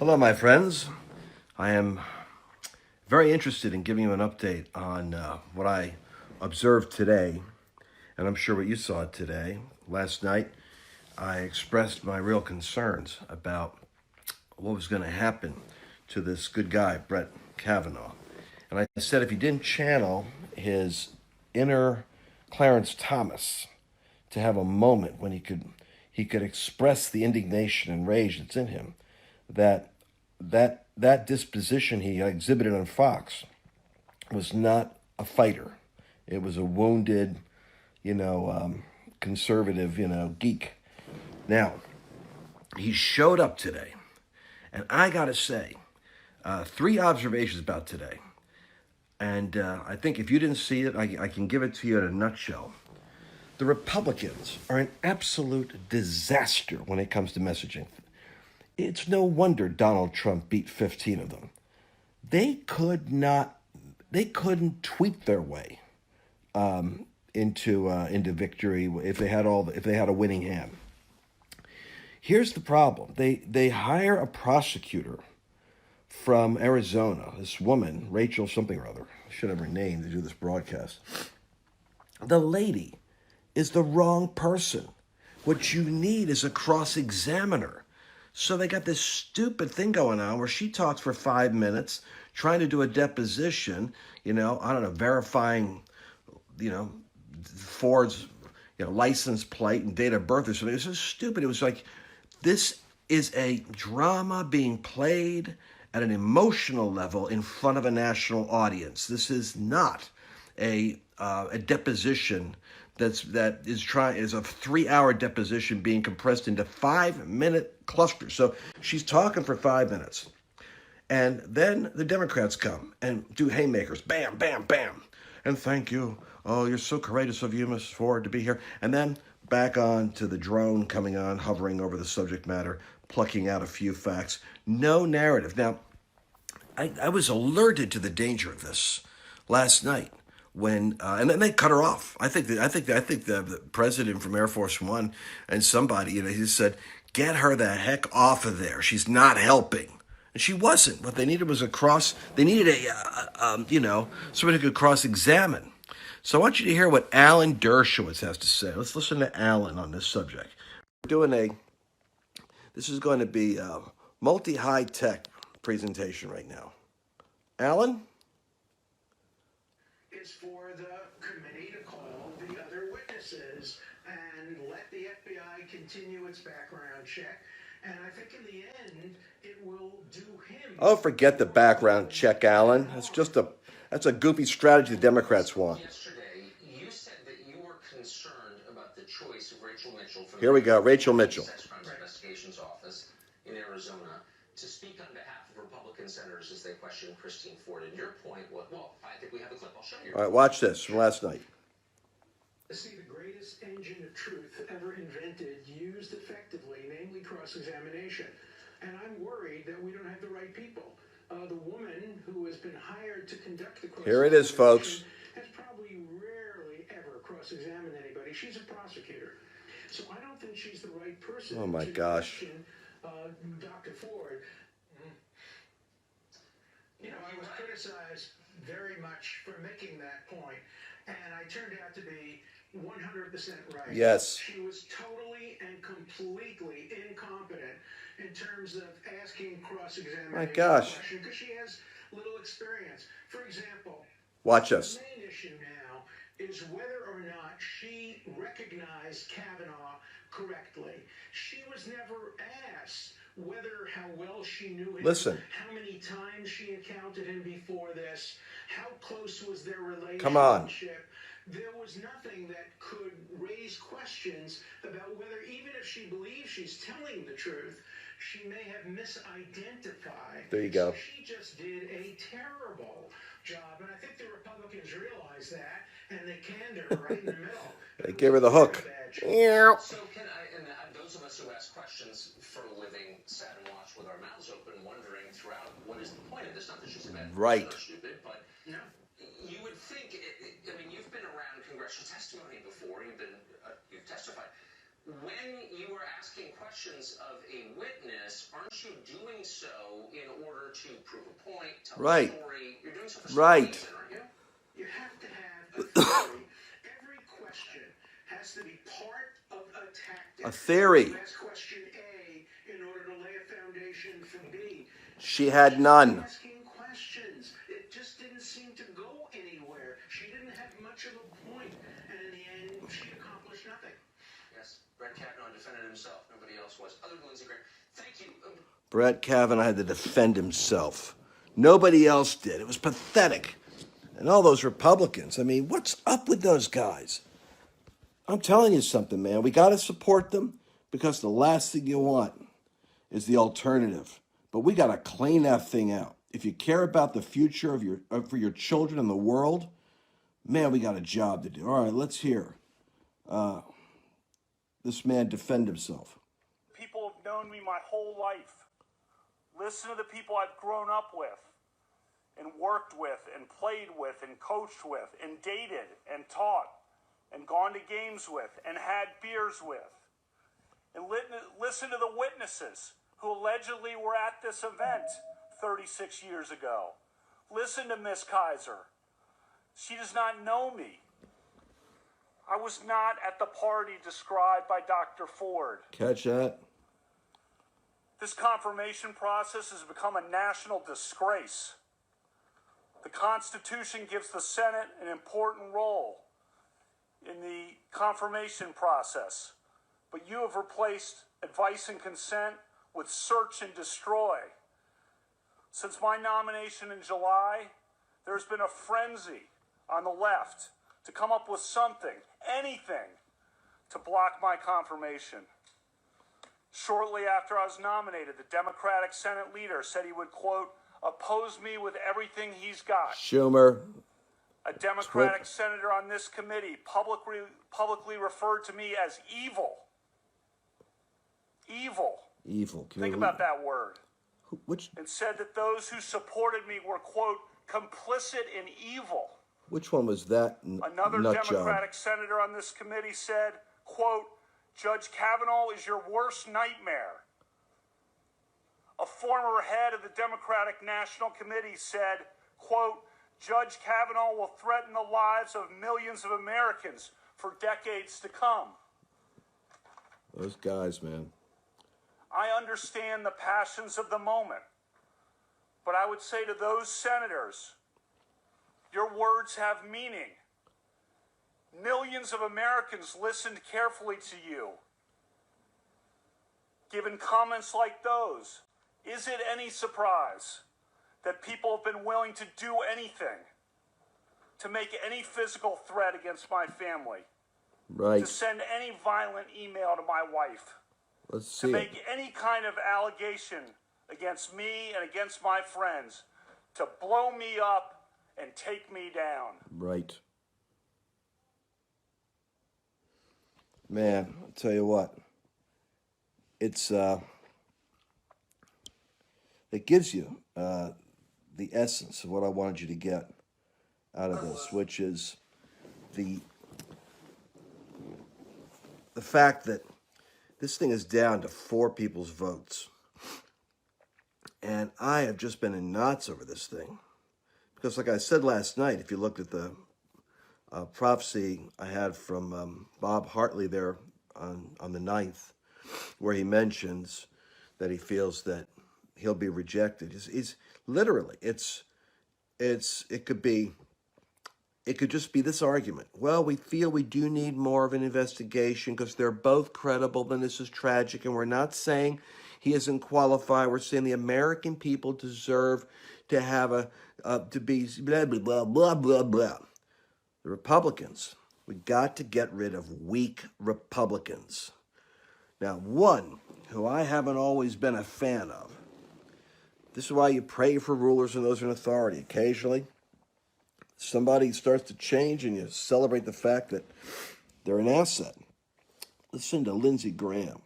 Hello, my friends. I am very interested in giving you an update on what I observed today, and I'm sure what you saw today. Last night, I expressed my real concerns about what was going to happen to this good guy, Brett Kavanaugh. And I said if he didn't channel his inner Clarence Thomas to have a moment when he could express the indignation and rage that's in him, that that disposition he exhibited on Fox was not a fighter. It was a wounded, conservative, geek. Now, he showed up today, and I got to say, three observations about today. And I think if you didn't see it, I can give it to you in a nutshell. The Republicans are an absolute disaster when it comes to messaging. It's no wonder Donald Trump beat 15 of them. They couldn't tweet their way into victory if they had a winning hand. Here's the problem: they hire a prosecutor from Arizona, this woman, Rachel something or other. I should have her name to do this broadcast. The lady is the wrong person. What you need is a cross-examiner. So they got this stupid thing going on where she talks for 5 minutes, trying to do a deposition, verifying, Ford's, license plate and date of birth or something. It was so stupid. It was like, this is a drama being played at an emotional level in front of a national audience. This is not a deposition is a 3-hour deposition being compressed into 5-minute clusters. So she's talking for 5 minutes, and then the Democrats come and do haymakers, bam, bam, bam, and thank you. Oh, you're so courageous of you, Miss Ford, to be here. And then back on to the drone coming on, hovering over the subject matter, plucking out a few facts. No narrative. Now, I was alerted to the danger of this last night. And then they cut her off. I think the president from Air Force One and somebody, he said, get her the heck off of there. She's not helping. And she wasn't. What they needed was they needed somebody who could cross-examine. So I want you to hear what Alan Dershowitz has to say. Let's listen to Alan on this subject. This is going to be a multi-high-tech presentation right now. Alan? Is for the committee to call the other witnesses and let the FBI continue its background check. And I think in the end, it will do him. Oh, forget the background check, Alan. That's a goofy strategy the Democrats want. Yesterday, you said that you were concerned about the choice of Rachel Mitchell from Here we go, Rachel Mitchell. Sex Crimes Investigations Office in Arizona to speak on behalf of Republican senators as they question Christine Ford. And your point was, I think we have a clip. I'll show you. All right, watch this from last night. See, the greatest engine of truth ever invented, used effectively, namely cross-examination. And I'm worried that we don't have the right people. The woman who has been hired to conduct the cross-examination Here it is, folks. has probably rarely ever cross-examined anybody. She's a prosecutor. So I don't think she's the right person. Oh, my to gosh. question Dr. Ford. I was criticized very much for making that point, and I turned out to be 100% right. Yes. She was totally and completely incompetent in terms of asking cross-examination My gosh. questions because she has little experience. For example, Watch us. the main issue now is whether or not she recognized Kavanaugh correctly. She was never asked how well she knew him, Listen. how many times she encountered him before this, how close was their relationship. Come on. There was nothing that could raise questions about whether, even if she believes she's telling the truth, she may have misidentified. There you go. So she just did a terrible job, and I think the Republicans realize that, and they canned her right in the middle. They gave her the hook. So can I, and those of us who ask questions for a living sat and watched with our mouths open, wondering throughout, what is the point of this? Not that she's a bad person or stupid, but you would think, you've been around congressional testimony before, you've testified. When you are asking questions of a witness, aren't you doing so to prove a point, tell Right. a story. You're doing so for Right. reason, aren't you? You have to have a theory. Every question has to be part of a tactic. A theory. You ask question A in order to lay a foundation for B. She had none. Asking questions. It just didn't seem to go anywhere. She didn't have much of a point, and in the end, she accomplished nothing. Yes, Brett Kavanaugh defended himself. Nobody else was, other than Lindsey Graham. Thank you. Brett Kavanaugh had to defend himself. Nobody else did. It was pathetic. And all those Republicans, I mean, what's up with those guys? I'm telling you something, man. We got to support them because the last thing you want is the alternative. But we got to clean that thing out. If you care about the future for your children and the world, man, we got a job to do. All right, let's hear this man defend himself. People have known me my whole life. Listen to the people I've grown up with and worked with and played with and coached with and dated and taught and gone to games with and had beers with. And listen to the witnesses who allegedly were at this event 36 years ago. Listen to Miss Kaiser. She does not know me. I was not at the party described by Dr. Ford. Catch that? This confirmation process has become a national disgrace. The Constitution gives the Senate an important role in the confirmation process, but you have replaced advice and consent with search and destroy. Since my nomination in July, there's been a frenzy on the left to come up with something, anything, to block my confirmation. Shortly after I was nominated, the Democratic Senate leader said he would, quote, oppose me with everything he's got. Schumer. A Democratic senator on this committee publicly referred to me as evil. Evil. Evil. Think about that word. Which And said that those who supported me were, quote, complicit in evil. Which one was that? Another nut Democratic job? senator on this committee said, quote, Judge Kavanaugh is your worst nightmare. A former head of the Democratic National Committee said, quote, Judge Kavanaugh will threaten the lives of millions of Americans for decades to come. Those guys, man. I understand the passions of the moment, but I would say to those senators, your words have meaning. Millions of Americans listened carefully to you. Given comments like those, is it any surprise that people have been willing to do anything to make any physical threat against my family? Right. To send any violent email to my wife? Let's see To it. make any kind of allegation against me and against my friends? To blow me up and take me down? Right. Man, I'll tell you what. It gives you the essence of what I wanted you to get out of this, which is the fact that this thing is down to 4 people's votes. And I have just been in knots over this thing. Because like I said last night, if you looked at the prophecy I had from Bob Hartley there on the 9th, where he mentions that he feels that he'll be rejected. He's literally, it could just be this argument. Well, we feel we do need more of an investigation because they're both credible, then this is tragic, and we're not saying he isn't qualified. We're saying the American people deserve to have to be blah, blah, blah, blah, blah, blah. The Republicans, we got to get rid of weak Republicans. Now, one who I haven't always been a fan of, this is why you pray for rulers and those in authority. Occasionally, somebody starts to change and you celebrate the fact that they're an asset. Listen to Lindsey Graham.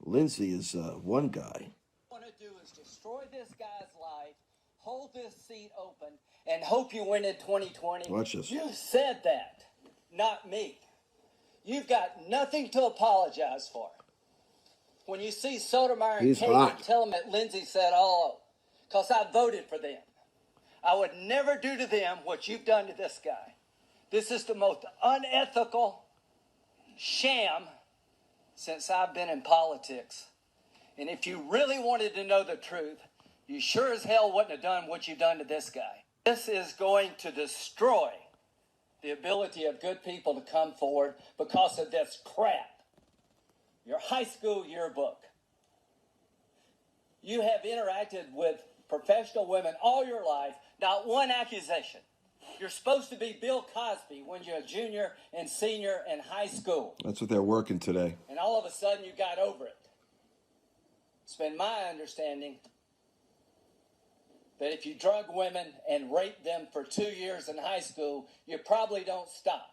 Lindsey is one guy. What I want to do is destroy this guy's life, hold this seat open, and hope you win in 2020. Watch this. You said that, not me. You've got nothing to apologize for. When you see Sotomayor and He's Kagan, hot. tell them that Lindsey said hello. because I voted for them. I would never do to them what you've done to this guy. This is the most unethical sham since I've been in politics. And if you really wanted to know the truth, you sure as hell wouldn't have done what you've done to this guy. This is going to destroy the ability of good people to come forward because of this crap. Your high school yearbook. You have interacted with professional women all your life, not one accusation. You're supposed to be Bill Cosby when you're a junior and senior in high school. That's what they're working today. And all of a sudden you got over it. It's been my understanding that if you drug women and raped them for 2 years in high school, you probably don't stop.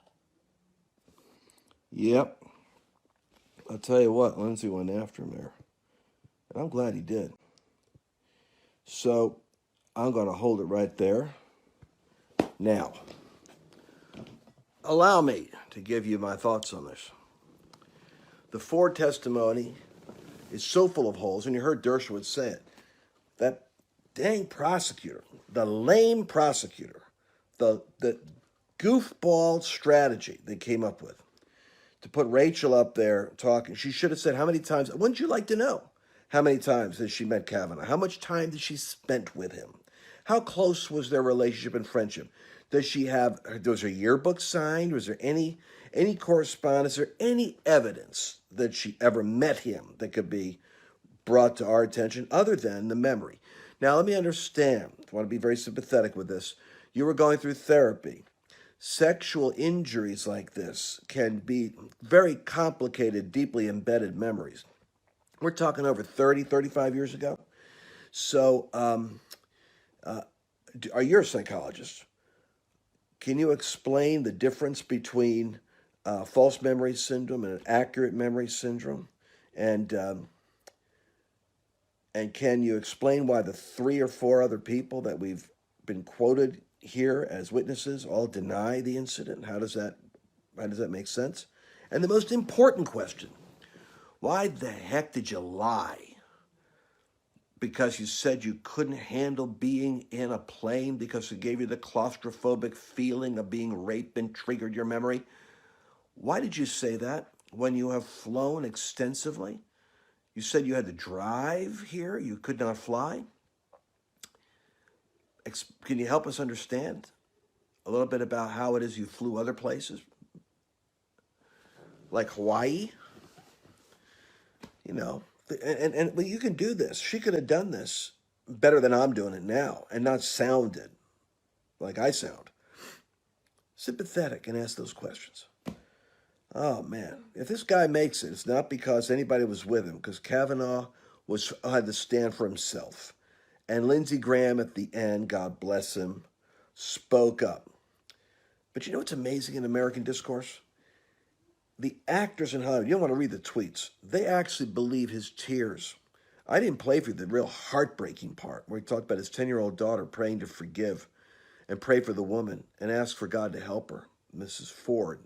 Yep. I'll tell you what, Lindsay went after him there. And I'm glad he did. So I'm going to hold it right there. Now, allow me to give you my thoughts on this. The Ford testimony is so full of holes, and you heard Dershowitz say it. That dang prosecutor, the lame prosecutor, the goofball strategy they came up with to put Rachel up there talking. She should have said, how many times, wouldn't you like to know? How many times has she met Kavanaugh? How much time did she spend with him? How close was their relationship and friendship? Was her yearbook signed? Was there any correspondence or any evidence that she ever met him that could be brought to our attention other than the memory? Now, let me understand. I want to be very sympathetic with this. You were going through therapy. Sexual injuries like this can be very complicated, deeply embedded memories. We're talking over 30, 35 years ago. So, you're a psychologist. Can you explain the difference between false memory syndrome and an accurate memory syndrome? And can you explain why the 3 or 4 other people that we've been quoted here as witnesses all deny the incident? How does that make sense? And the most important question, why the heck did you lie? Because you said you couldn't handle being in a plane because it gave you the claustrophobic feeling of being raped and triggered your memory? Why did you say that when you have flown extensively? You said you had to drive here, you could not fly? Can you help us understand a little bit about how it is you flew other places? Like Hawaii? You know, and you can do this. She could have done this better than I'm doing it now and not sounded like I sound. Sympathetic and ask those questions. Oh, man. If this guy makes it, it's not because anybody was with him, because Kavanaugh had to stand for himself. And Lindsey Graham at the end, God bless him, spoke up. But you know what's amazing in American discourse? The actors in Hollywood, you don't want to read the tweets, they actually believe his tears. I didn't play for you the real heartbreaking part where he talked about his 10-year-old daughter praying to forgive and pray for the woman and ask for God to help her, Mrs. Ford,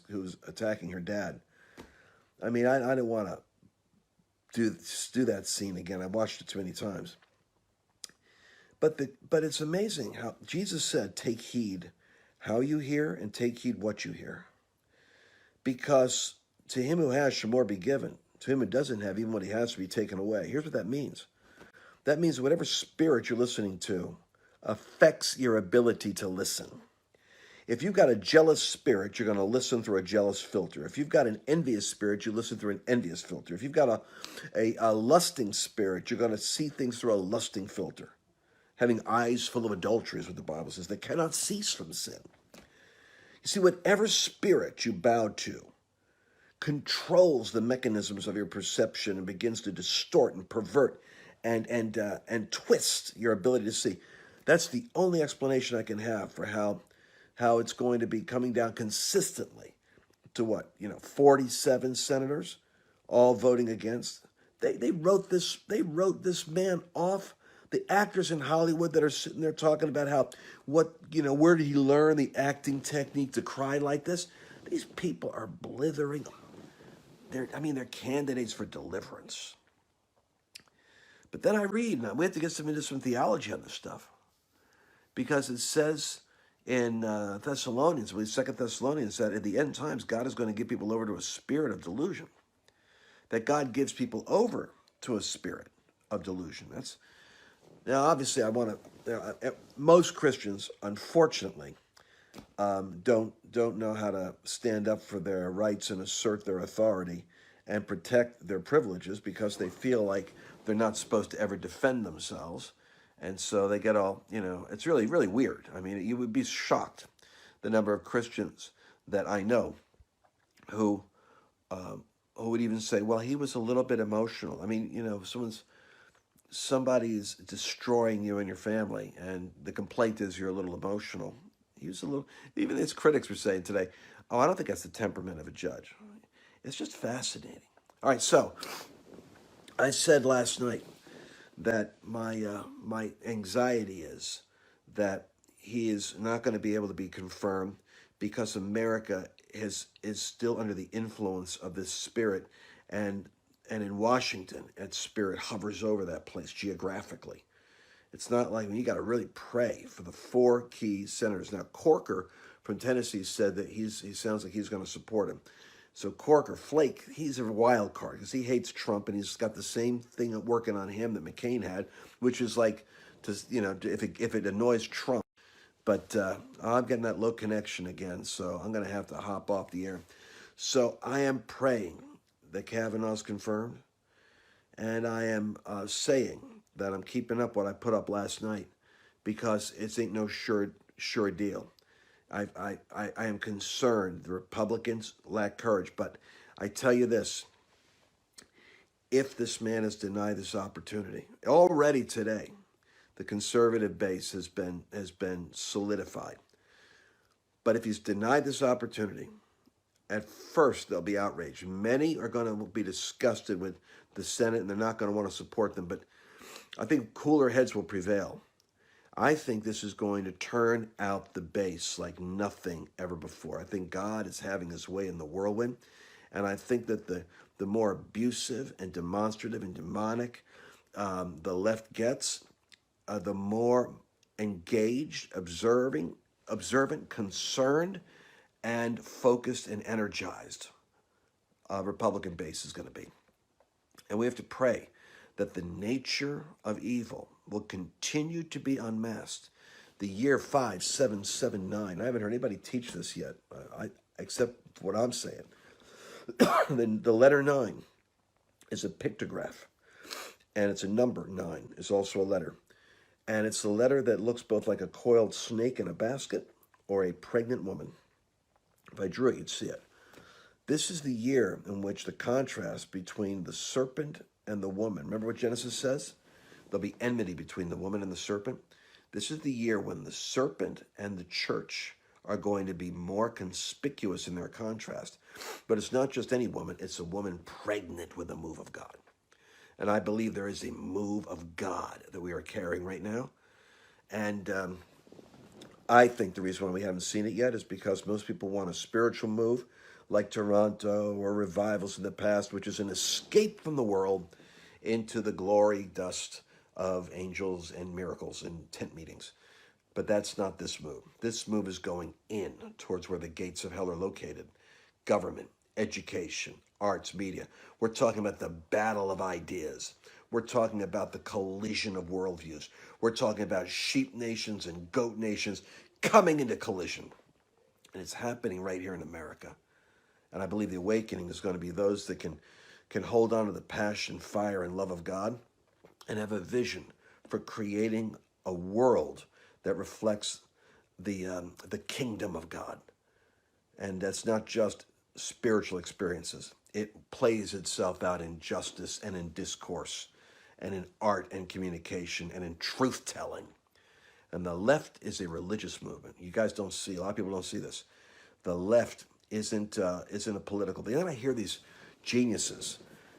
who's attacking her dad. I mean, I didn't want to do that scene again. I watched it too many times. But it's amazing how Jesus said, take heed how you hear and take heed what you hear. Because to him who has shall more be given. To him who doesn't have, even what he has, will be taken away. Here's what that means. That means whatever spirit you're listening to affects your ability to listen. If you've got a jealous spirit, you're going to listen through a jealous filter. If you've got an envious spirit, you listen through an envious filter. If you've got a lusting spirit, you're going to see things through a lusting filter. Having eyes full of adultery is what the Bible says. They cannot cease from sin. You see, whatever spirit you bow to controls the mechanisms of your perception and begins to distort and pervert and twist your ability to see. That's the only explanation I can have for how it's going to be coming down consistently to 47 senators all voting against. They wrote this man off. The actors in Hollywood that are sitting there talking about where did he learn the acting technique to cry like this? These people are blithering. They're candidates for deliverance. But then I read, and we have to get into some theology on this stuff, because it says in Thessalonians, I believe 2 Thessalonians, that at the end times, God is going to give people over to a spirit of delusion. That God gives people over to a spirit of delusion. That's now, obviously, I want to. Most Christians, unfortunately, don't know how to stand up for their rights and assert their authority and protect their privileges, because they feel like they're not supposed to ever defend themselves, and so they get all, it's really, really weird. I mean, you would be shocked the number of Christians that I know who would even say, well, he was a little bit emotional. I mean, somebody's destroying you and your family, and the complaint is you're a little emotional. He was a little, even his critics were saying today, oh, I don't think that's the temperament of a judge. It's just fascinating. All right, so I said last night that my anxiety is that he is not going to be able to be confirmed, because America is still under the influence of this spirit, and in Washington, that spirit hovers over that place geographically. It's not like, when you got to really pray for the 4 key senators. Now, Corker from Tennessee said that he sounds like he's going to support him. So Corker, Flake, he's a wild card because he hates Trump, and he's got the same thing working on him that McCain had, which is like, if it annoys Trump. But I'm getting that low connection again, so I'm going to have to hop off the air. So I am praying that Kavanaugh's confirmed, and I am saying that I'm keeping up what I put up last night, because it ain't no sure deal. I am concerned the Republicans lack courage, but I tell you this: if this man is denied this opportunity, already today, the conservative base has been solidified. But if he's denied this opportunity, at first there'll be outrage. Many are going to be disgusted with the Senate, and they're not going to want to support them. But I think cooler heads will prevail. I think this is going to turn out the base like nothing ever before. I think God is having his way in the whirlwind. And I think that the more abusive and demonstrative and demonic the left gets, the more engaged, observant, concerned, and focused and energized Republican base is going to be. And we have to pray that the nature of evil will continue to be unmasked. The year 5779, I haven't heard anybody teach this yet, except what I'm saying. The letter 9 is a pictograph, and it's a number. 9 is also a letter. And it's a letter that looks both like a coiled snake in a basket or a pregnant woman. If I drew it, you'd see it. This is the year in which the contrast between the serpent and the woman. Remember what Genesis says? There'll be enmity between the woman and the serpent. This is the year when the serpent and the church are going to be more conspicuous in their contrast. But it's not just any woman. It's a woman pregnant with a move of God. And I believe there is a move of God that we are carrying right now. And I think the reason why we haven't seen it yet is because most people want a spiritual move like Toronto or revivals in the past, which is an escape from the world into the glory dust of angels and miracles and tent meetings. But that's not this move. This move is going in towards where the gates of hell are located. Government, education, arts, media. We're talking about the battle of ideas. We're talking about the collision of worldviews. We're talking about sheep nations and goat nations coming into collision. And it's happening right here in America. And I believe the awakening is going to be those that can hold on to the passion, fire, and love of God and have a vision for creating a world that reflects the kingdom of God. And that's not just spiritual experiences. It plays itself out in justice and in discourse and in art and communication and in truth-telling. And the left is a religious movement. You guys don't see, a lot of people don't see this. The left isn't a political thing. And I hear these geniuses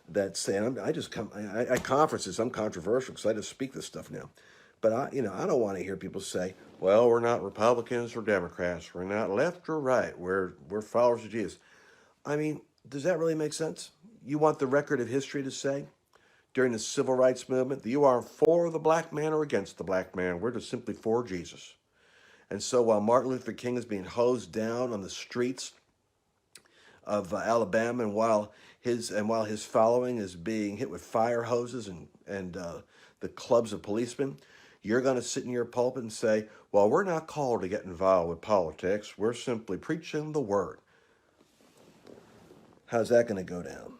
that say, at conferences, I'm controversial because I just speak this stuff now. But I don't want to hear people say, well, we're not Republicans or Democrats. We're not left or right. We're followers of Jesus. I mean, does that really make sense? You want the record of history to say, during the civil rights movement that you are for the black man or against the black man. We're just simply for Jesus. And so while Martin Luther King is being hosed down on the streets of Alabama, and while his following is being hit with fire hoses and the clubs of policemen, you're going to sit in your pulpit and say, well, we're not called to get involved with politics. We're simply preaching the word. How's that going to go down?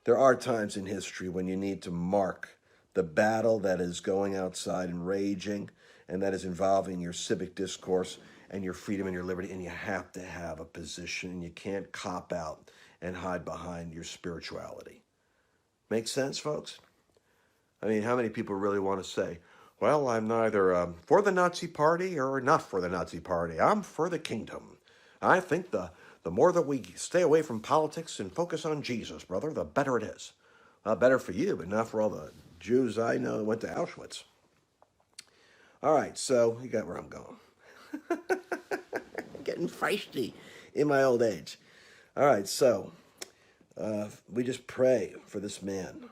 There are times in history when you need to mark the battle that is going outside and raging, and that is involving your civic discourse and your freedom and your liberty, and you have to have a position, and you can't cop out and hide behind your spirituality. Make sense, folks? I mean, how many people really want to say, well, I'm neither for the Nazi Party or not for the Nazi Party. I'm for the kingdom. I think the more that we stay away from politics and focus on Jesus, brother, the better it is. Better for you, but not for all the Jews I know that went to Auschwitz. All right, so you got where I'm going. Getting feisty in my old age. All right, so we just pray for this man,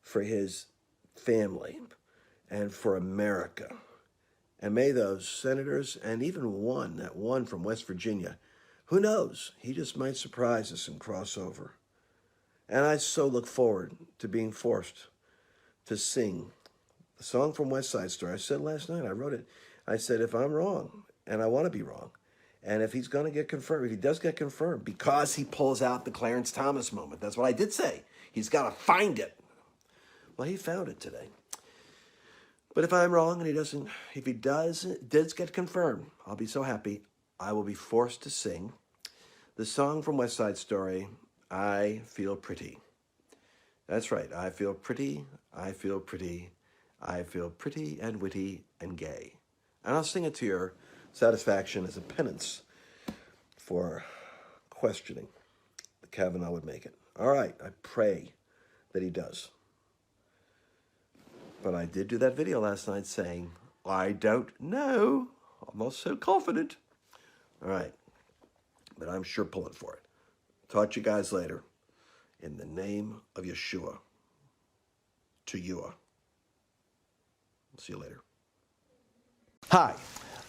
for his family, and for America. And may those senators, and even that one from West Virginia, who knows, he just might surprise us and cross over. And I so look forward to being forced to sing the song from West Side Story. I said last night, I wrote it. I said, if I'm wrong, and I want to be wrong, and if he's going to get confirmed, if he does get confirmed, because he pulls out the Clarence Thomas moment, that's what I did say. He's got to find it. Well, he found it today. But if I'm wrong and he doesn't, if he does get confirmed, I'll be so happy. I will be forced to sing the song from West Side Story, I Feel Pretty. That's right. I feel pretty. I feel pretty. I feel pretty and witty and gay. And I'll sing it to your satisfaction as a penance for questioning that Kavanaugh would make it. All right. I pray that he does. But I did do that video last night saying, I don't know. I'm not so confident. All right. But I'm sure pulling for it. Talk to you guys later. In the name of Yeshua. To you. See you later. Hi,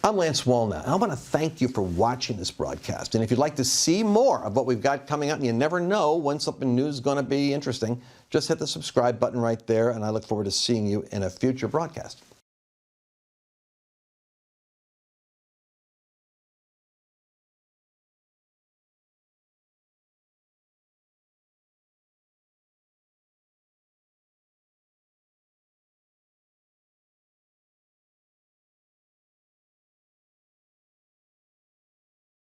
I'm Lance Wallnau. I want to thank you for watching this broadcast. And if you'd like to see more of what we've got coming up, and you never know when something new is going to be interesting, just hit the subscribe button right there, and I look forward to seeing you in a future broadcast.